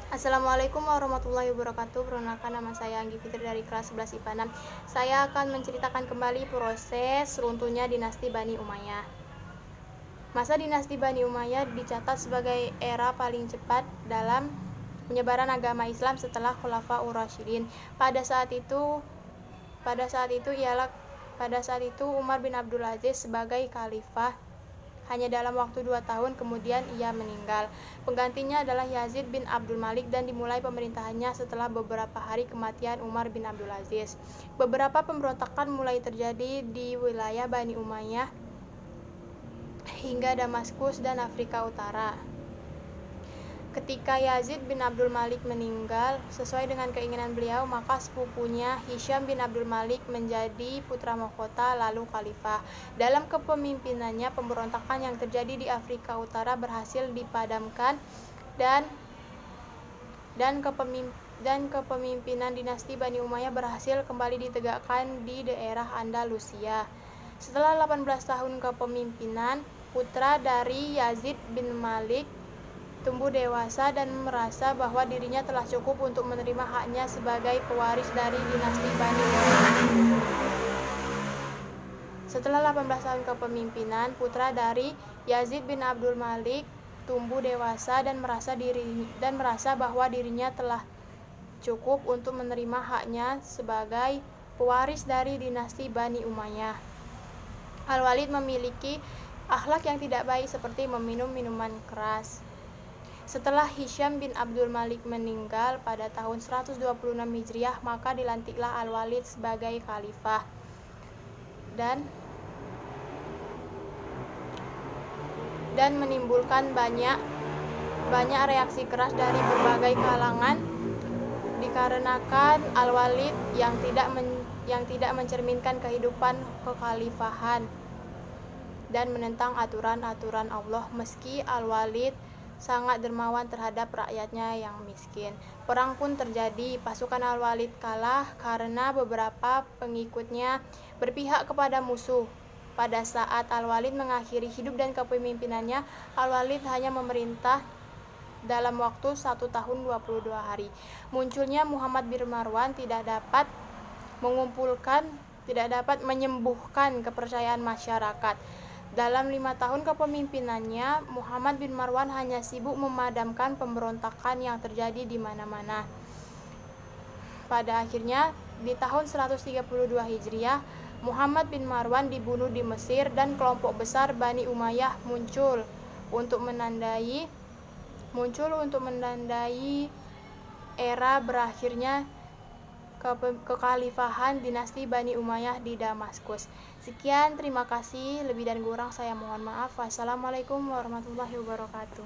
Assalamualaikum warahmatullahi wabarakatuh. Perkenalkan, nama saya Anggi Fitri dari kelas 11 IPA 6. Saya akan menceritakan kembali proses runtuhnya dinasti Bani Umayyah. Masa dinasti Bani Umayyah dicatat sebagai era paling cepat dalam penyebaran agama Islam setelah Khulafaur Rasyidin. Pada saat itu Umar bin Abdul Aziz sebagai khalifah. Hanya dalam waktu 2 tahun kemudian ia meninggal. Penggantinya adalah Yazid bin Abdul Malik dan dimulai pemerintahannya setelah beberapa hari kematian Umar bin Abdul Aziz. Beberapa pemberontakan mulai terjadi di wilayah Bani Umayyah hingga Damaskus dan Afrika Utara. Ketika Yazid bin Abdul Malik meninggal, sesuai dengan keinginan beliau, maka sepupunya Hisham bin Abdul Malik menjadi putra mahkota lalu khalifah. Dalam kepemimpinannya, pemberontakan yang terjadi di Afrika Utara berhasil dipadamkan dan kepemimpinan dinasti Bani Umayyah berhasil kembali ditegakkan di daerah Andalusia. Setelah 18 tahun kepemimpinan, putra dari Yazid bin Malik tumbuh dewasa dan merasa bahwa dirinya telah cukup untuk menerima haknya sebagai pewaris dari dinasti Bani Umayyah. Setelah 18 tahun kepemimpinan, putra dari Yazid bin Abdul Malik tumbuh dewasa dan merasa bahwa dirinya telah cukup untuk menerima haknya sebagai pewaris dari dinasti Bani Umayyah. Al-Walid memiliki akhlak yang tidak baik seperti meminum minuman keras. Setelah Hisham bin Abdul Malik meninggal pada tahun 126 Hijriah, maka dilantiklah Al-Walid sebagai khalifah dan menimbulkan banyak reaksi keras dari berbagai kalangan dikarenakan Al-Walid yang tidak mencerminkan kehidupan kekhalifahan dan menentang aturan-aturan Allah. Meski Al-Walid sangat dermawan terhadap rakyatnya yang miskin, perang pun terjadi. Pasukan Al-Walid kalah karena beberapa pengikutnya berpihak kepada musuh. Pada saat Al-Walid mengakhiri hidup dan kepemimpinannya, Al-Walid hanya memerintah dalam waktu 1 tahun 22 hari. Munculnya Muhammad bin Marwan tidak dapat menyembuhkan kepercayaan masyarakat. Dalam 5 tahun kepemimpinannya, Muhammad bin Marwan hanya sibuk memadamkan pemberontakan yang terjadi di mana-mana. Pada akhirnya, di tahun 132 Hijriah, Muhammad bin Marwan dibunuh di Mesir dan kelompok besar Bani Umayyah muncul untuk menandai era berakhirnya kekhalifahan dinasti Bani Umayyah di Damaskus. Sekian, terima kasih. Lebih dan kurang saya mohon maaf. Wassalamualaikum warahmatullahi wabarakatuh.